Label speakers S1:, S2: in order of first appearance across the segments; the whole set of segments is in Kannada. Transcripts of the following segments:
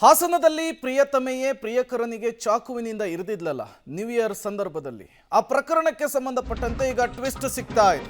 S1: ಹಾಸನದಲ್ಲಿ ಪ್ರಿಯತಮೆಯೇ ಪ್ರಿಯಕರನಿಗೆ ಚಾಕುವಿನಿಂದ ಇರಿದಿದ್ಲಲ್ಲ ನ್ಯೂ ಇಯರ್ ಸಂದರ್ಭದಲ್ಲಿ ಆ ಪ್ರಕರಣಕ್ಕೆ ಸಂಬಂಧಪಟ್ಟಂತೆ ಈಗ ಟ್ವಿಸ್ಟ್ ಸಿಗ್ತಾ ಇದೆ.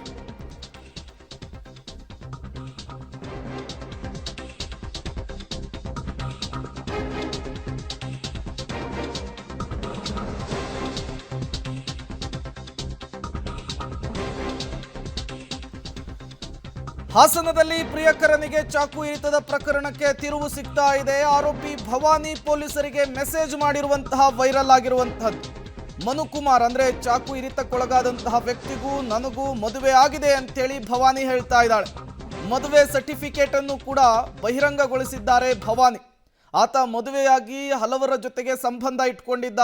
S1: ಹಾಸನದಲ್ಲಿ ಪ್ರಿಯಕರನಿಗೆ ಚಾಕು ಇರಿತದ ಪ್ರಕರಣಕ್ಕೆ ತಿರುವು ಸಿಗ್ತಾ ಇದೆ. ಆರೋಪಿ ಭವಾನಿ ಪೊಲೀಸರಿಗೆ ಮೆಸೇಜ್ ಮಾಡಿರುವಂತಹ ವೈರಲ್ ಆಗಿರುವಂತಹದ್ದು. ಮನುಕುಮಾರ್ ಅಂದ್ರೆ ಚಾಕು ಇರಿತಕ್ಕೊಳಗಾದಂತಹ ವ್ಯಕ್ತಿಗೂ ನನಗೂ ಮದುವೆ ಆಗಿದೆ ಅಂತೇಳಿ ಭವಾನಿ ಹೇಳ್ತಾ ಇದ್ದಾಳೆ. ಮದುವೆ ಸರ್ಟಿಫಿಕೇಟ್ ಅನ್ನು ಕೂಡ ಬಹಿರಂಗಗೊಳಿಸಿದ್ದಾರೆ ಭವಾನಿ. ಆತ ಮದುವೆಯಾಗಿ ಹಲವರ ಜೊತೆಗೆ ಸಂಬಂಧ ಇಟ್ಕೊಂಡಿದ್ದ.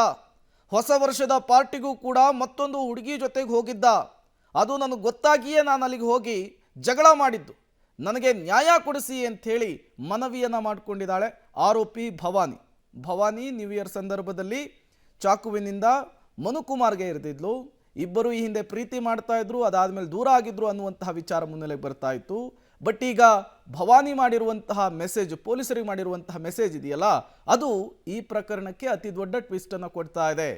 S1: ಹೊಸ ವರ್ಷದ ಪಾರ್ಟಿಗೂ ಕೂಡ ಮತ್ತೊಂದು ಹುಡುಗಿ ಜೊತೆಗೆ ಹೋಗಿದ್ದ. ಅದು ನನಗೆ ಗೊತ್ತಾಗಿಯೇ ನಾನು ಅಲ್ಲಿಗೆ ಹೋಗಿ ಜಗಳ ಮಾಡಿದ್ದು. ನನಗೆ ನ್ಯಾಯ ಕೊಡಿಸಿ ಅಂಥೇಳಿ ಮನವಿಯನ್ನು ಮಾಡಿಕೊಂಡಿದ್ದಾಳೆ ಆರೋಪಿ ಭವಾನಿ ನ್ಯೂ ಇಯರ್ ಸಂದರ್ಭದಲ್ಲಿ ಚಾಕುವಿನಿಂದ ಮನುಕುಮಾರ್ಗೆ ಇರಿದಿದ್ಲು. ಇಬ್ಬರು ಈ ಹಿಂದೆ ಪ್ರೀತಿ ಮಾಡ್ತಾ ಇದ್ರು, ಅದಾದಮೇಲೆ ದೂರ ಆಗಿದ್ರು ಅನ್ನುವಂತಹ ವಿಚಾರ ಮುನ್ನೆಲೆಗೆ ಬರ್ತಾ ಇತ್ತು. ಬಟ್ ಈಗ ಭವಾನಿ ಮಾಡಿರುವಂತಹ ಮೆಸೇಜ್, ಪೊಲೀಸರಿಗೆ ಮಾಡಿರುವಂತಹ ಮೆಸೇಜ್ ಇದೆಯಲ್ಲ, ಅದು ಈ ಪ್ರಕರಣಕ್ಕೆ ಅತಿ ದೊಡ್ಡ ಟ್ವಿಸ್ಟನ್ನು ಕೊಡ್ತಾ ಇದೆ.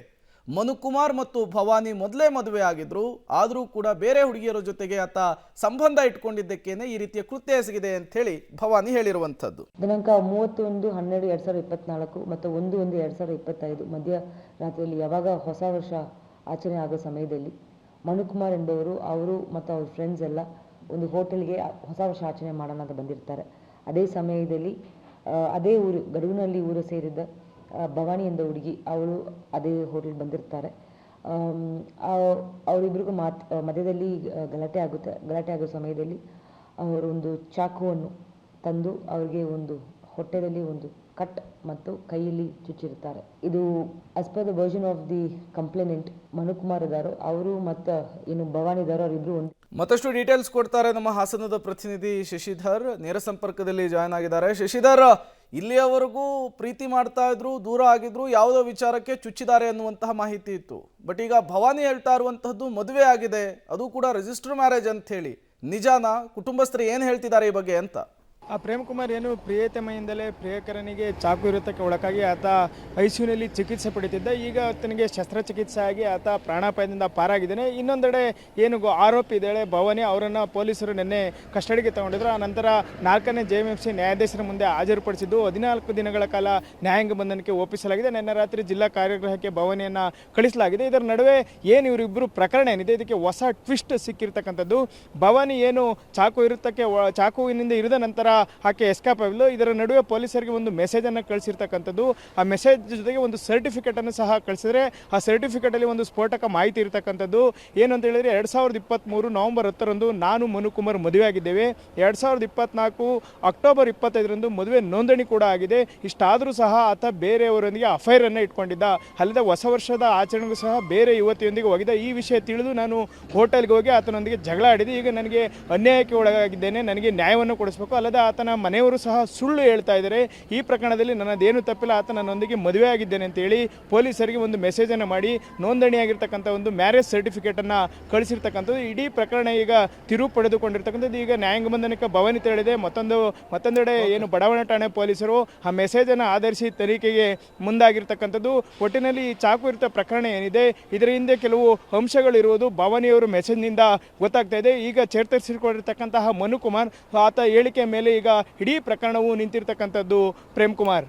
S1: ಮನುಕುಮಾರ್ ಮತ್ತು ಭವಾನಿ ಮೊದಲೇ ಮದುವೆ ಆಗಿದ್ರು, ಆದರೂ ಕೂಡ ಬೇರೆ ಹುಡುಗಿಯರ ಜೊತೆಗೆ ಆತ ಸಂಬಂಧ ಇಟ್ಕೊಂಡಿದ್ದಕ್ಕೇನೆ ಈ ರೀತಿಯ ಕೃತ್ಯ ಎಸಗಿದೆ ಅಂತ ಹೇಳಿ ಭವಾನಿ ಹೇಳಿರುವಂಥದ್ದು.
S2: ದಿನಾಂಕ 31/12/2024 ಮತ್ತು 1/1/2025 ಮಧ್ಯರಾತ್ರಿಯಲ್ಲಿ ಯಾವಾಗ ಹೊಸ ವರ್ಷ ಆಚರಣೆ ಆಗೋ ಸಮಯದಲ್ಲಿ ಮನುಕುಮಾರ್ ಎಂಬವರು ಅವರು ಮತ್ತು ಅವ್ರ ಫ್ರೆಂಡ್ಸ್ ಎಲ್ಲ ಒಂದು ಹೋಟೆಲ್ಗೆ ಹೊಸ ವರ್ಷ ಆಚರಣೆ ಮಾಡೋಣ ಅಂತ ಬಂದಿರ್ತಾರೆ. ಅದೇ ಸಮಯದಲ್ಲಿ ಅದೇ ಊರು ಗಡುವಿನಲ್ಲಿ ಊರು ಸೇರಿದ್ದ ಭವಾನಿ ಎಂದ ಹುಡುಗಿ ಅವಳು ಅದೇ ಹೋಟೆಲ್ಗೆ ಬಂದಿರ್ತಾರೆ. ಅವರಿಬ್ಬರಿಗೂ ಮಧ್ಯದಲ್ಲಿ ಗಲಾಟೆ ಆಗೋ ಸಮಯದಲ್ಲಿ ಅವರು ಒಂದು ಚಾಕುವನ್ನು ತಂದು ಅವರಿಗೆ ಒಂದು ಹೊಟ್ಟೆಯಲ್ಲಿ ಒಂದು ಕಟ್ ಮತ್ತು ಕೈಯಲ್ಲಿ ಚುಚ್ಚಿರ್ತಾರೆ. ಇದು as per the version of the complainant Manukumar ಇದ್ದಾರೋ ಅವರು ಮತ್ತು ಏನು ಭವಾನಿ ಇದ್ದಾರೋ ಅವರಿಬ್ರು ಒಂದು
S1: ಮತ್ತಷ್ಟು ಡೀಟೇಲ್ಸ್ ಕೊಡ್ತಾರೆ ನಮ್ಮ ಹಾಸನದ ಪ್ರತಿನಿಧಿ ಶಶಿಧರ್ ನೇರ ಸಂಪರ್ಕದಲ್ಲಿ ಜಾಯ್ನ್ ಆಗಿದ್ದಾರೆ. ಶಶಿಧರ್, ಇಲ್ಲಿಯವರೆಗೂ ಪ್ರೀತಿ ಮಾಡ್ತಾ ಇದ್ರು, ದೂರ ಆಗಿದ್ರು, ಯಾವುದೋ ವಿಚಾರಕ್ಕೆ ಚುಚ್ಚಿದ್ದಾರೆ ಅನ್ನುವಂತಹ ಮಾಹಿತಿ ಇತ್ತು. ಬಟ್ ಈಗ ಭವಾನಿ ಹೇಳ್ತಾ ಇರುವಂತಹದ್ದು ಮದುವೆ ಆಗಿದೆ, ಅದು ಕೂಡ ರಿಜಿಸ್ಟರ್ ಮ್ಯಾರೇಜ್ ಅಂತ ಹೇಳಿ. ನಿಜಾನಾ? ಕುಟುಂಬಸ್ಥರು ಏನು ಹೇಳ್ತಿದ್ದಾರೆ ಈ ಬಗ್ಗೆ ಅಂತ?
S3: ಪ್ರೇಮ್ ಕುಮಾರ್ ಏನು ಪ್ರಿಯತಮೆಯಿಂದಲೇ ಪ್ರಿಯಕರನಿಗೆ ಚಾಕು ಇರುತ್ತಕ್ಕೆ ಒಳಗಾಗಿ ಆತ ಐಸಿಯುನಲ್ಲಿ ಚಿಕಿತ್ಸೆ ಪಡಿತಿದ್ದ. ಈಗ ಆತನಿಗೆ ಶಸ್ತ್ರಚಿಕಿತ್ಸೆ ಆಗಿ ಆತ ಪ್ರಾಣಾಪಾಯದಿಂದ ಪಾರಾಗಿದ್ದಾನೆ. ಇನ್ನೊಂದೆಡೆ ಏನು ಆರೋಪಿ ಇದ್ದಾಳೆ ಭವಾನಿ, ಅವರನ್ನು ಪೊಲೀಸರು ನಿನ್ನೆ ಕಸ್ಟಡಿಗೆ ತಗೊಂಡಿದ್ರು. ಆ ನಂತರ 4ನೇ JMFC ನ್ಯಾಯಾಧೀಶರ ಮುಂದೆ ಹಾಜರುಪಡಿಸಿದ್ದು 14 ದಿನಗಳ ಕಾಲ ನ್ಯಾಯಾಂಗ ಬಂಧನಕ್ಕೆ ಒಪ್ಪಿಸಲಾಗಿದೆ. ನಿನ್ನೆ ರಾತ್ರಿ ಜಿಲ್ಲಾ ಕಾರಾಗೃಹಕ್ಕೆ ಭವಾನಿಯನ್ನು ಕಳಿಸಲಾಗಿದೆ. ಇದರ ನಡುವೆ ಏನು ಇವರಿಬ್ಬರು ಪ್ರಕರಣ ಏನಿದೆ ಇದಕ್ಕೆ ಹೊಸ ಟ್ವಿಸ್ಟ್ ಸಿಕ್ಕಿರ್ತಕ್ಕಂಥದ್ದು. ಭವಾನಿ ಏನು ಚಾಕುವಿನಿಂದ ಇರಿದ ನಂತರ ಆಕೆ ಎಸ್ಕೇಪ್ ಆಗಲು ಇದರ ನಡುವೆ ಪೊಲೀಸರಿಗೆ ಒಂದು ಮೆಸೇಜನ್ನು ಕಳಿಸಿರ್ತಕ್ಕಂಥದ್ದು. ಆ ಮೆಸೇಜ್ ಜೊತೆಗೆ ಒಂದು ಸರ್ಟಿಫಿಕೇಟನ್ನು ಸಹ ಕಳಿಸಿದರೆ ಆ ಸರ್ಟಿಫಿಕೇಟಲ್ಲಿ ಒಂದು ಸ್ಫೋಟಕ ಮಾಹಿತಿ ಇರತಕ್ಕಂಥದ್ದು. ಏನು ಅಂತ ಹೇಳಿದರೆ 2023 ನವೆಂಬರ್ 10ರಂದು ನಾನು ಮನುಕುಮಾರ್ ಮದುವೆ ಆಗಿದ್ದೇವೆ. 2024 ಅಕ್ಟೋಬರ್ 25ರಂದು ಮದುವೆ ನೋಂದಣಿ ಕೂಡ ಆಗಿದೆ. ಇಷ್ಟಾದರೂ ಸಹ ಆತ ಬೇರೆಯವರೊಂದಿಗೆ ಅಫೈರನ್ನು ಇಟ್ಕೊಂಡಿದ್ದ. ಅಲ್ಲದೆ ಹೊಸ ವರ್ಷದ ಆಚರಣೆಗೂ ಸಹ ಬೇರೆ ಯುವತಿಯೊಂದಿಗೆ ಹೋಗಿದ್ದ. ಈ ವಿಷಯ ತಿಳಿದು ನಾನು ಹೋಟೆಲ್ಗೆ ಹೋಗಿ ಆತನೊಂದಿಗೆ ಜಗಳ ಆಡಿದೆ. ಈಗ ನನಗೆ ಅನ್ಯಾಯಕ್ಕೆ ಒಳಗಾಗಿದ್ದೇನೆ, ನನಗೆ ನ್ಯಾಯವನ್ನು ಕೊಡಿಸಬೇಕು. ಅಲ್ಲದೆ ಆತನ ಮನೆಯವರು ಸಹ ಸುಳ್ಳು ಹೇಳ್ತಾ ಇದ್ದಾರೆ. ಈ ಪ್ರಕರಣದಲ್ಲಿ ನನ್ನದೇನು ತಪ್ಪಿಲ್ಲ, ಆತ ನನ್ನೊಂದಿಗೆ ಮದುವೆ ಆಗಿದ್ದೇನೆ ಅಂತೇಳಿ ಪೊಲೀಸರಿಗೆ ಒಂದು ಮೆಸೇಜನ್ನು ಮಾಡಿ ನೋಂದಣಿಯಾಗಿರ್ತಕ್ಕಂಥ ಒಂದು ಮ್ಯಾರೇಜ್ ಸರ್ಟಿಫಿಕೇಟನ್ನು ಕಳಿಸಿರ್ತಕ್ಕಂಥದ್ದು. ಇಡೀ ಪ್ರಕರಣ ಈಗ ತಿರುವು ಪಡೆದುಕೊಂಡಿರ್ತಕ್ಕಂಥದ್ದು. ಈಗ ನ್ಯಾಯಾಂಗ ಬಂಧನಕ್ಕೆ ಭವಾನಿ ತೆರಳಿದೆ. ಮತ್ತೊಂದೆಡೆ ಏನು ಬಡಾವಣೆ ಠಾಣೆ ಪೊಲೀಸರು ಆ ಮೆಸೇಜನ್ನು ಆಧರಿಸಿ ತನಿಖೆಗೆ ಮುಂದಾಗಿರ್ತಕ್ಕಂಥದ್ದು. ಒಟ್ಟಿನಲ್ಲಿ ಈ ಚಾಕು ಇರಿತ ಪ್ರಕರಣ ಏನಿದೆ ಇದರ ಹಿಂದೆ ಕೆಲವು ಅಂಶಗಳಿರುವುದು ಭವಾನಿಯವರು ಮೆಸೇಜ್ನಿಂದ ಗೊತ್ತಾಗ್ತಾ ಇದೆ. ಈಗ ಚೇತರಿಸಿಕೊಂಡಿರ್ತಕ್ಕಂತಹ ಮನುಕುಮಾರ್ ಆತ ಹೇಳಿಕೆ ಮೇಲೆ ಈಗ ಇಡೀ ಪ್ರಕರಣವು ನಿಂತಿರ್ತಕ್ಕಂಥದ್ದು. ಪ್ರೇಮ್ ಕುಮಾರ್.